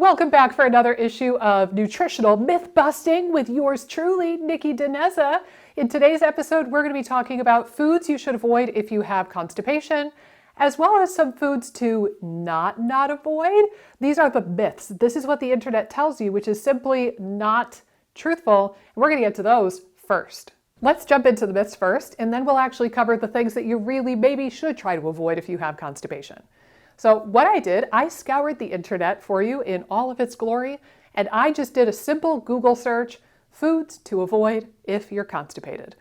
Welcome back for another issue of Nutritional Myth Busting with yours truly, Nikki DiNezza. In today's episode, we're going to be talking about foods you should avoid if you have constipation, as well as some foods to not avoid. These are the myths. This is what the internet tells you, which is simply not truthful. And we're going to get to those first. Let's jump into the myths first, and then we'll actually cover the things that you really maybe should try to avoid if you have constipation. So what I did, I scoured the internet for you in all of its glory, and I just did a simple Google search, foods to avoid if you're constipated.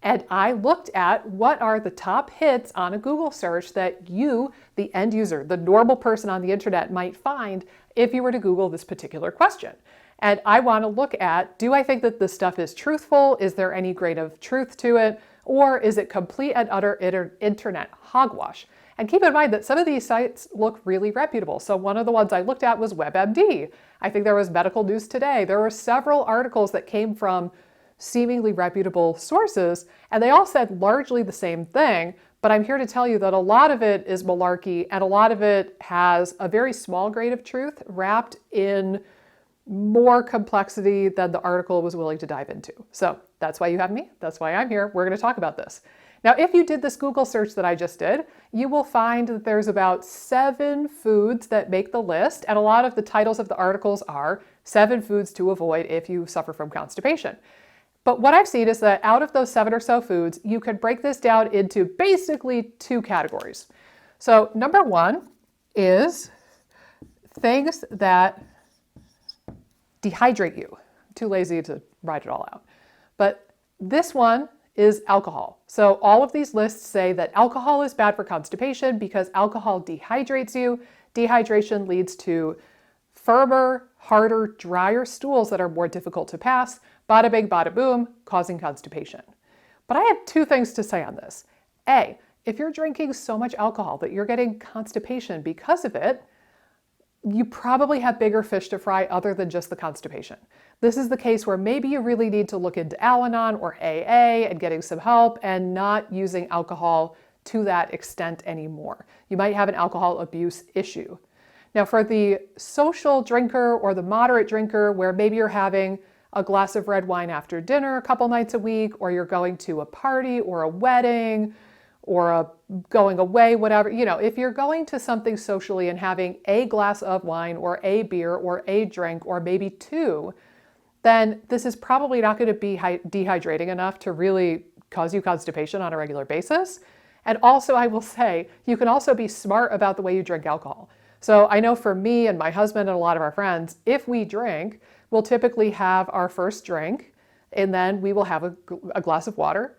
And I looked at what are the top hits on a Google search that you, the end user, the normal person on the internet, might find if you were to Google this particular question. And I want to look at, do I think that this stuff is truthful? Is there any grain of truth to it? Or is it complete and utter internet hogwash? And keep in mind that some of these sites look really reputable. So one of the ones I looked at was WebMD. I think there was Medical News Today. There were several articles that came from seemingly reputable sources, and they all said largely the same thing. But I'm here to tell you that a lot of it is malarkey, and a lot of it has a very small grain of truth wrapped in more complexity than the article was willing to dive into. So that's why you have me. That's why I'm here. We're going to talk about this. Now, if you did this Google search that I just did, you will find that there's about 7 foods that make the list, and a lot of the titles of the articles are 7 foods to avoid if you suffer from constipation. But what I've seen is that out of those 7 or so foods, you could break this down into basically 2 categories. So number 1 is things that dehydrate you. I'm too lazy to write it all out. But this one is alcohol. So all of these lists say that alcohol is bad for constipation because alcohol dehydrates you. Dehydration leads to firmer, harder, drier stools that are more difficult to pass. Bada bing, bada boom, causing constipation. But I have 2 things to say on this. A, if you're drinking so much alcohol that you're getting constipation because of it, you probably have bigger fish to fry other than just the constipation. This is the case where maybe you really need to look into Al-Anon or AA and getting some help and not using alcohol to that extent anymore. You might have an alcohol abuse issue. Now, for the social drinker or the moderate drinker where maybe you're having a glass of red wine after dinner a couple nights a week, or you're going to a party or a wedding or going away, whatever, if you're going to something socially and having a glass of wine or a beer or a drink or maybe 2, then this is probably not going to be dehydrating enough to really cause you constipation on a regular basis. And also, I will say, you can also be smart about the way you drink alcohol. So I know for me and my husband and a lot of our friends, if we drink, we'll typically have our first drink, and then we will have a glass of water,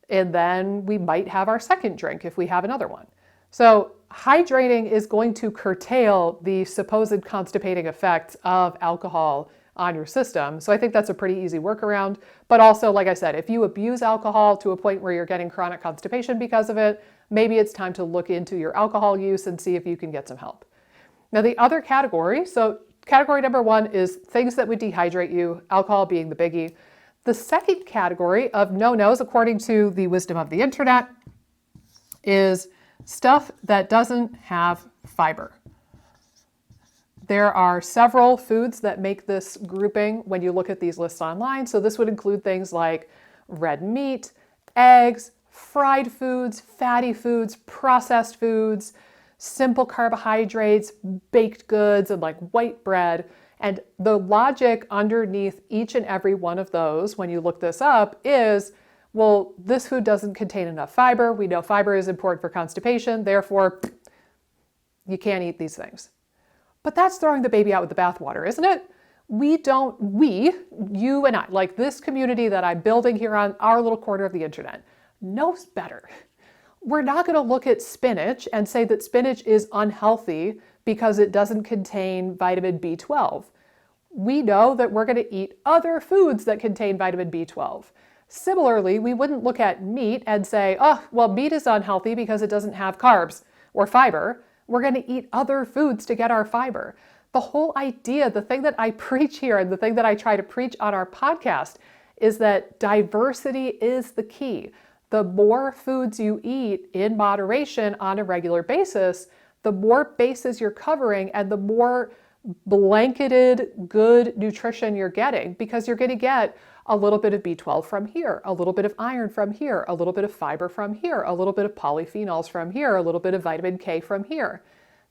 and then we might have our second drink if we have another one. So hydrating is going to curtail the supposed constipating effects of alcohol on your system. So I think that's a pretty easy workaround. But also, like I said, if you abuse alcohol to a point where you're getting chronic constipation because of it, maybe it's time to look into your alcohol use and see if you can get some help. Now, the other category, so category number 1 is things that would dehydrate you, alcohol being the biggie. The second category of no-nos, according to the wisdom of the internet, is stuff that doesn't have fiber. There are several foods that make this grouping when you look at these lists online. So this would include things like red meat, eggs, fried foods, fatty foods, processed foods, simple carbohydrates, baked goods, and like white bread. And the logic underneath each and every one of those, when you look this up, is, well, this food doesn't contain enough fiber. We know fiber is important for constipation, therefore, you can't eat these things. But that's throwing the baby out with the bathwater, isn't it? You and I, like this community that I'm building here on our little corner of the internet, knows better. We're not going to look at spinach and say that spinach is unhealthy because it doesn't contain vitamin B12. We know that we're going to eat other foods that contain vitamin B12. Similarly, we wouldn't look at meat and say, oh, well, meat is unhealthy because it doesn't have carbs or fiber. We're going to eat other foods to get our fiber. The whole idea, the thing that I preach here and the thing that I try to preach on our podcast is that diversity is the key. The more foods you eat in moderation on a regular basis, the more bases you're covering and the more blanketed good nutrition you're getting, because you're going to get a little bit of B12 from here, a little bit of iron from here, a little bit of fiber from here, a little bit of polyphenols from here, a little bit of vitamin K from here.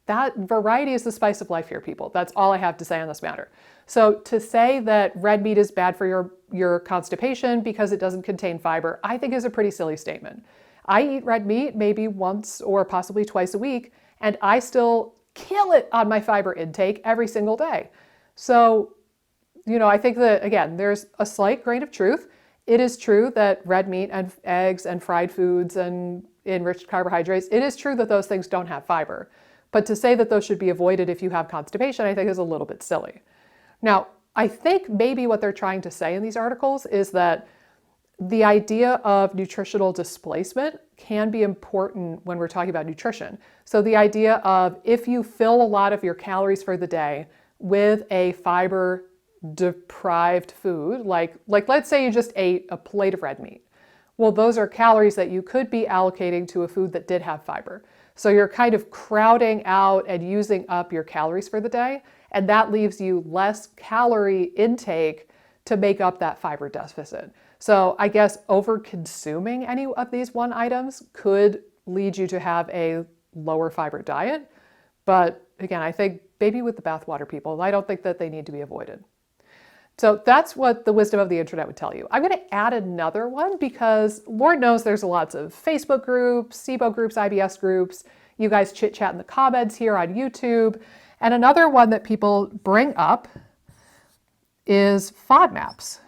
That variety is the spice of life here, people. That's all I have to say on this matter. So to say that red meat is bad for your constipation because it doesn't contain fiber, I think is a pretty silly statement. I eat red meat maybe once or possibly twice a week, and I still kill it on my fiber intake every single day. So, I think that, again, there's a slight grain of truth. It is true that red meat and eggs and fried foods and enriched carbohydrates, it is true that those things don't have fiber. But to say that those should be avoided if you have constipation, I think is a little bit silly. Now, I think maybe what they're trying to say in these articles is that the idea of nutritional displacement can be important when we're talking about nutrition. So the idea of if you fill a lot of your calories for the day with a fiber deprived food, like let's say you just ate a plate of red meat. Well, those are calories that you could be allocating to a food that did have fiber. So you're kind of crowding out and using up your calories for the day, and that leaves you less calorie intake to make up that fiber deficit. So I guess over-consuming any of these one items could lead you to have a lower fiber diet. But again, I think baby with the bathwater, people. I don't think that they need to be avoided. So that's what the wisdom of the internet would tell you. I'm going to add another one because Lord knows there's lots of Facebook groups, SIBO groups, IBS groups. You guys chit chat in the comments here on YouTube. And another one that people bring up is FODMAPs.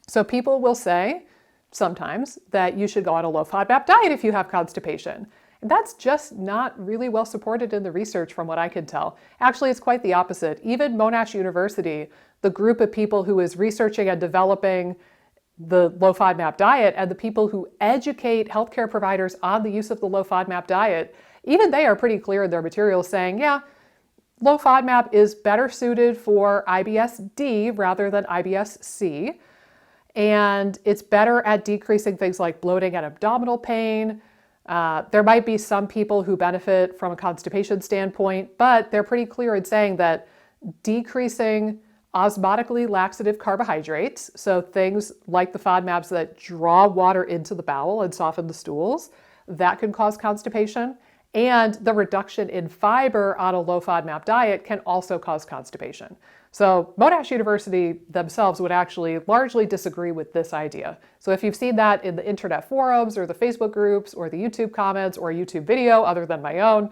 So people will say sometimes that you should go on a low FODMAP diet if you have constipation. And that's just not really well supported in the research from what I can tell. Actually, it's quite the opposite. Even Monash University, the group of people who is researching and developing the low FODMAP diet and the people who educate healthcare providers on the use of the low FODMAP diet, even they are pretty clear in their materials saying, yeah, low FODMAP is better suited for IBS-D rather than IBS-C. And it's better at decreasing things like bloating and abdominal pain. There might be some people who benefit from a constipation standpoint, but they're pretty clear in saying that decreasing osmotically laxative carbohydrates, so things like the FODMAPs that draw water into the bowel and soften the stools, that can cause constipation. And the reduction in fiber on a low FODMAP diet can also cause constipation. So Monash University themselves would actually largely disagree with this idea. So if you've seen that in the internet forums or the Facebook groups or the YouTube comments or a YouTube video other than my own,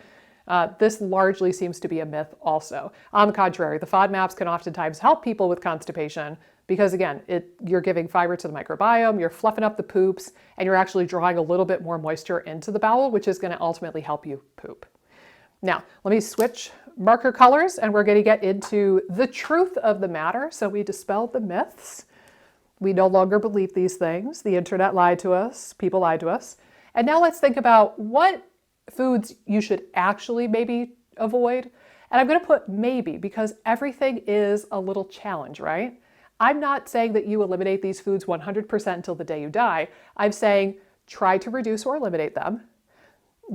this largely seems to be a myth also. On the contrary, the FODMAPs can oftentimes help people with constipation because, again, you're giving fiber to the microbiome, you're fluffing up the poops, and you're actually drawing a little bit more moisture into the bowel, which is going to ultimately help you poop. Now, let me switch marker colors, and we're going to get into the truth of the matter. So we dispelled the myths. We no longer believe these things. The internet lied to us. People lied to us. And now let's think about what foods you should actually maybe avoid. And I'm going to put maybe because everything is a little challenge, right? I'm not saying that you eliminate these foods 100% until the day you die. I'm saying try to reduce or eliminate them.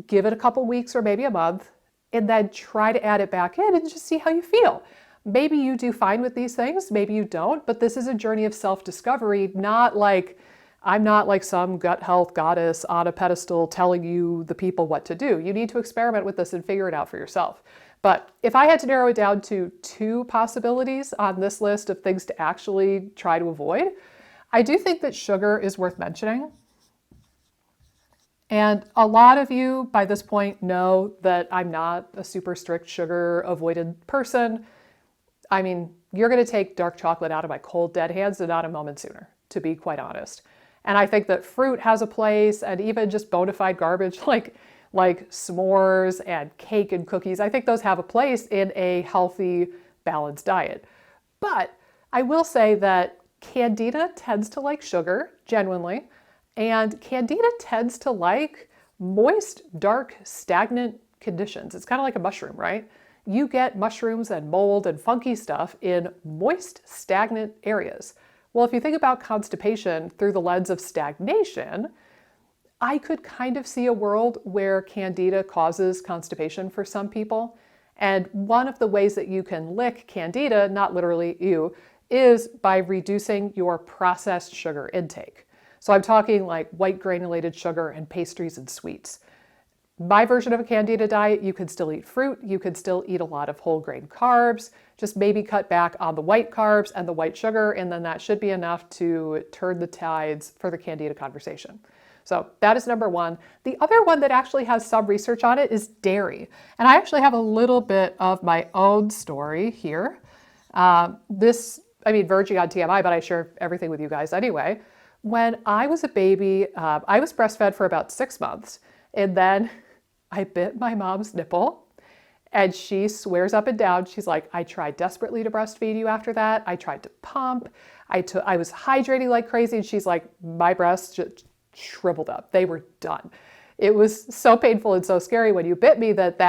Give it a couple weeks or maybe a month, and then try to add it back in and just see how you feel. Maybe you do fine with these things, maybe you don't, but this is a journey of self-discovery, I'm not like some gut health goddess on a pedestal telling you, the people, what to do. You need to experiment with this and figure it out for yourself. But if I had to narrow it down to 2 possibilities on this list of things to actually try to avoid, I do think that sugar is worth mentioning. And a lot of you by this point know that I'm not a super strict sugar avoidant person. I mean, you're going to take dark chocolate out of my cold dead hands and not a moment sooner, to be quite honest. And I think that fruit has a place, and even just bona fide garbage like s'mores and cake and cookies, I think those have a place in a healthy, balanced diet. But I will say that Candida tends to like sugar, genuinely. And Candida tends to like moist, dark, stagnant conditions. It's kind of like a mushroom, right? You get mushrooms and mold and funky stuff in moist, stagnant areas. Well, if you think about constipation through the lens of stagnation, I could kind of see a world where Candida causes constipation for some people. And one of the ways that you can lick Candida, not literally you, is by reducing your processed sugar intake. So I'm talking like white granulated sugar and pastries and sweets. My version of a Candida diet, you could still eat fruit, you could still eat a lot of whole grain carbs, just maybe cut back on the white carbs and the white sugar, and then that should be enough to turn the tides for the Candida conversation. So that is number one. The other one that actually has some research on it is dairy. And I actually have a little bit of my own story here. Verging on TMI, but I share everything with you guys anyway. When I was a baby, I was breastfed for about 6 months, and then I bit my mom's nipple, and she swears up and down, she's like, I tried desperately to breastfeed you after that. I tried to pump. I was hydrating like crazy, and she's like, my breasts just shriveled up. They were done. It was so painful and so scary when you bit me that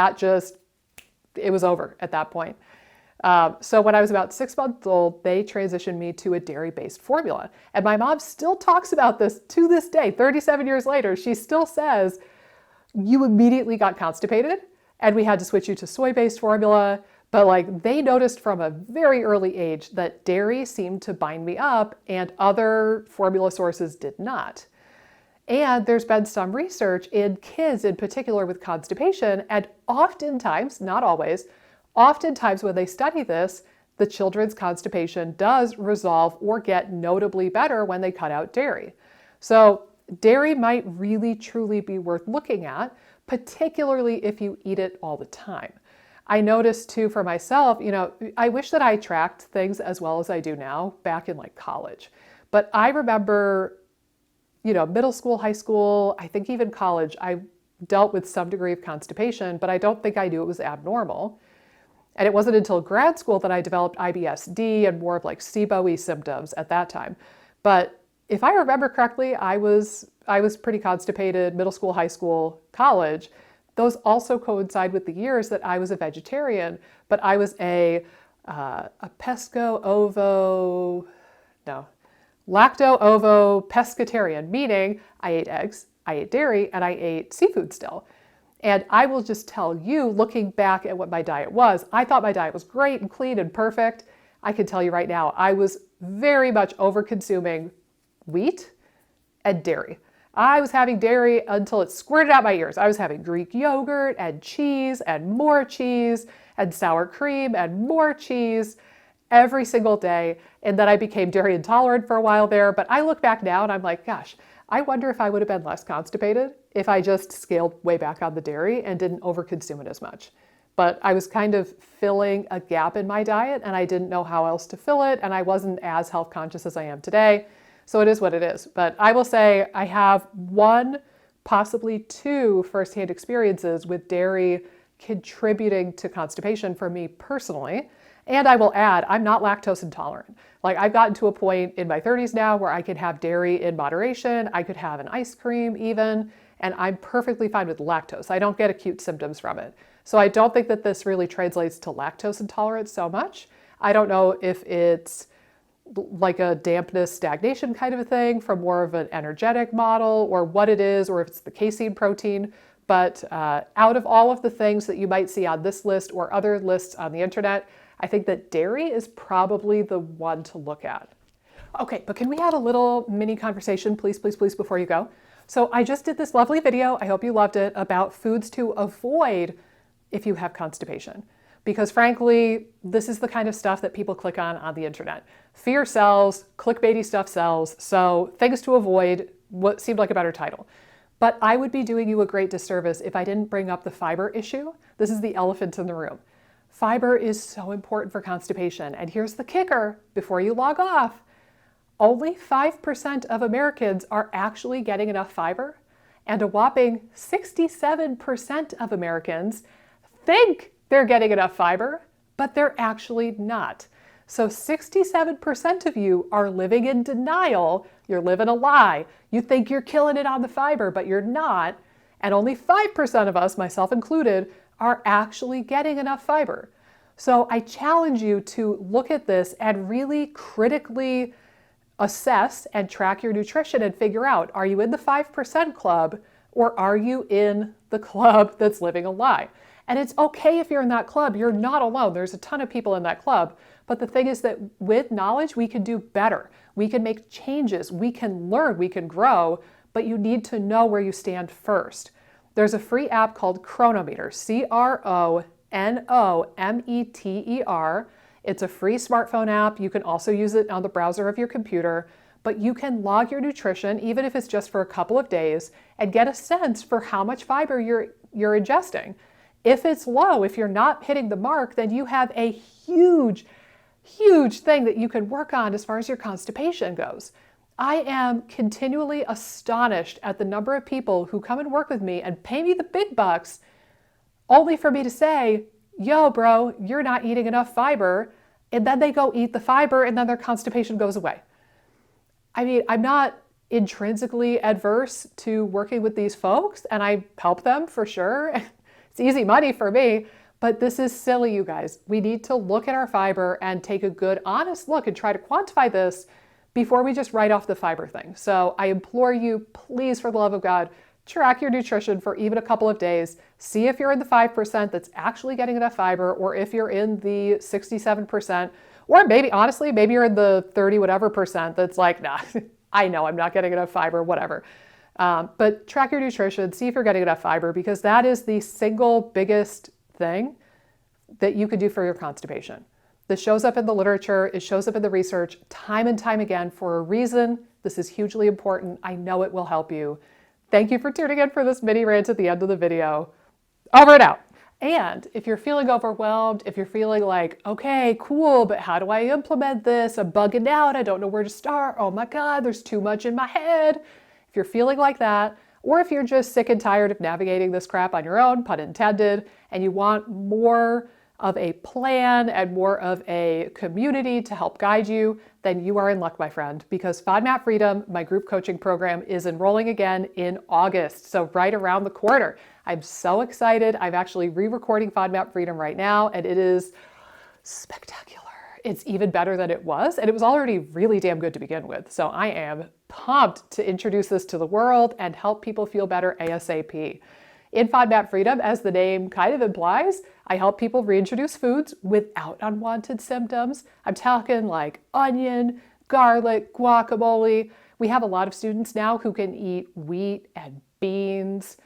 it was over at that point. So when I was about 6 months old, they transitioned me to a dairy-based formula. And my mom still talks about this to this day, 37 years later. She still says, you immediately got constipated and we had to switch you to soy-based formula. But like they noticed from a very early age that dairy seemed to bind me up and other formula sources did not. And there's been some research in kids in particular with constipation, and oftentimes, not always, oftentimes when they study this, the children's constipation does resolve or get notably better when they cut out dairy. So dairy might really truly be worth looking at, particularly if you eat it all the time. I noticed too for myself, I wish that I tracked things as well as I do now back in like college. But I remember, middle school, high school, I think even college, I dealt with some degree of constipation, but I don't think I knew it was abnormal. And it wasn't until grad school that I developed IBS-D and more of like SIBO-y symptoms at that time. But if I remember correctly, I was pretty constipated, middle school, high school, college. Those also coincide with the years that I was a vegetarian, but I was a lacto-ovo-pescatarian, meaning I ate eggs, I ate dairy, and I ate seafood still. And I will just tell you, looking back at what my diet was, I thought my diet was great and clean and perfect. I can tell you right now, I was very much over-consuming wheat and dairy. I was having dairy until it squirted out my ears. I was having Greek yogurt and cheese and more cheese and sour cream and more cheese every single day. And then I became dairy intolerant for a while there. But I look back now and I'm like, gosh, I wonder if I would have been less constipated if I just scaled way back on the dairy and didn't overconsume it as much. But I was kind of filling a gap in my diet and I didn't know how else to fill it, and I wasn't as health conscious as I am today. So it is what it is. But I will say I have one, possibly two firsthand experiences with dairy contributing to constipation for me personally. And I will add, I'm not lactose intolerant. Like I've gotten to a point in my 30s now where I can have dairy in moderation. I could have an ice cream even, and I'm perfectly fine with lactose. I don't get acute symptoms from it. So I don't think that this really translates to lactose intolerance so much. I don't know if it's like a dampness stagnation kind of a thing from more of an energetic model or what it is, or if it's the casein protein. But out of all of the things that you might see on this list or other lists on the internet, I think that dairy is probably the one to look at. Okay, but can we have a little mini conversation, please, please, please, before you go? So I just did this lovely video, I hope you loved it, about foods to avoid if you have constipation. Because frankly, this is the kind of stuff that people click on the internet. Fear sells, clickbaity stuff sells, so things to avoid, what seemed like a better title. But I would be doing you a great disservice if I didn't bring up the fiber issue. This is the elephant in the room. Fiber is so important for constipation. And here's the kicker before you log off. Only 5% of Americans are actually getting enough fiber, and a whopping 67% of Americans think they're getting enough fiber, but they're actually not. So 67% of you are living in denial. You're living a lie. You think you're killing it on the fiber, but you're not. And only 5% of us, myself included, are actually getting enough fiber. So I challenge you to look at this and really critically assess and track your nutrition and figure out, are you in the 5% club or are you in the club that's living a lie? And it's okay if you're in that club. You're not alone. There's a ton of people in that club. But the thing is that with knowledge, we can do better. We can make changes. We can learn. We can grow. But you need to know where you stand first. There's a free app called Chronometer, Chronometer. It's a free smartphone app. You can also use it on the browser of your computer. But you can log your nutrition, even if it's just for a couple of days, and get a sense for how much fiber you're ingesting. If it's low, if you're not hitting the mark, then you have a huge thing that you can work on as far as your constipation goes. I am continually astonished at the number of people who come and work with me and pay me the big bucks only for me to say, yo, bro, you're not eating enough fiber. And then they go eat the fiber and then their constipation goes away. I mean, I'm not intrinsically adverse to working with these folks and I help them for sure. It's easy money for me, but this is silly, you guys. We need to look at our fiber and take a good, honest look and try to quantify this before we just write off the fiber thing. So I implore you, please, for the love of God, track your nutrition for even a couple of days. See if you're in the 5% that's actually getting enough fiber, or if you're in the 67%, or maybe, honestly, maybe you're in the 30 whatever percent that's like, nah, I know I'm not getting enough fiber, whatever. But track your nutrition, see if you're getting enough fiber, because that is the single biggest thing that you could do for your constipation. This shows up in the literature, it shows up in the research time and time again for a reason. This is hugely important. I know it will help you. Thank you for tuning in for this mini rant at the end of the video. Over and out. And if you're feeling overwhelmed, if you're feeling like, okay, cool, but how do I implement this? I'm bugging out. I don't know where to start. Oh my God, there's too much in my head. If you're feeling like that, or if you're just sick and tired of navigating this crap on your own, pun intended, and you want more of a plan and more of a community to help guide you, then you are in luck, my friend, because FODMAP Freedom, my group coaching program, is enrolling again in August, so right around the corner. I'm so excited. I'm actually re-recording FODMAP Freedom right now, and it is spectacular. It's even better than it was, and it was already really damn good to begin with. So I am pumped to introduce this to the world and help people feel better ASAP. In FODMAP Freedom, as the name kind of implies, I help people reintroduce foods without unwanted symptoms. I'm talking like onion, garlic, guacamole. We have a lot of students now who can eat wheat and beans.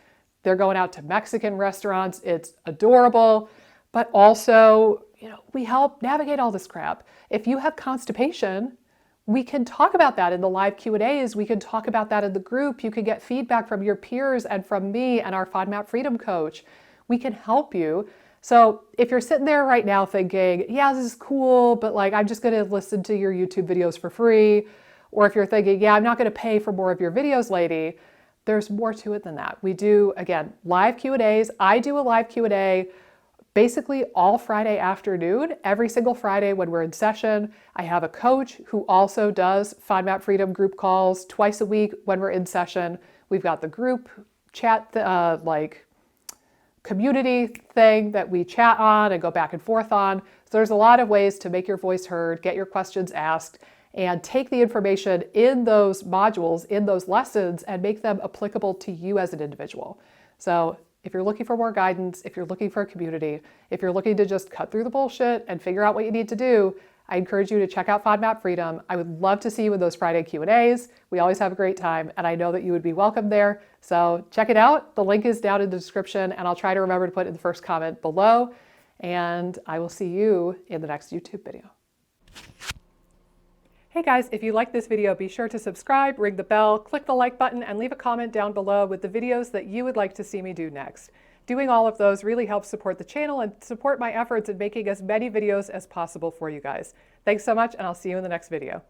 They're going out to Mexican restaurants. It's adorable, but also, we help navigate all this crap. If you have constipation, we can talk about that in the live Q&As. We can talk about that in the group. You can get feedback from your peers and from me and our FODMAP Freedom coach. We can help you. So if you're sitting there right now thinking, yeah, this is cool, but like, I'm just going to listen to your YouTube videos for free. Or if you're thinking, yeah, I'm not going to pay for more of your videos, lady, there's more to it than that. We do, again, live Q&As. I do a live Q&A basically all Friday afternoon, every single Friday when we're in session. I have a coach who also does FODMAP Freedom group calls twice a week when we're in session. We've got the group chat, community thing that we chat on and go back and forth on. So there's a lot of ways to make your voice heard, get your questions asked, and take the information in those modules, in those lessons, and make them applicable to you as an individual. So if you're looking for more guidance, if you're looking for a community, if you're looking to just cut through the bullshit and figure out what you need to do, I encourage you to check out FODMAP Freedom. I would love to see you in those Friday Q&As. We always have a great time, and I know that you would be welcome there. So check it out. The link is down in the description, and I'll try to remember to put it in the first comment below. And I will see you in the next YouTube video. Hey guys, if you like this video, be sure to subscribe, ring the bell, click the like button, and leave a comment down below with the videos that you would like to see me do next. Doing all of those really helps support the channel and support my efforts in making as many videos as possible for you guys. Thanks so much, and I'll see you in the next video.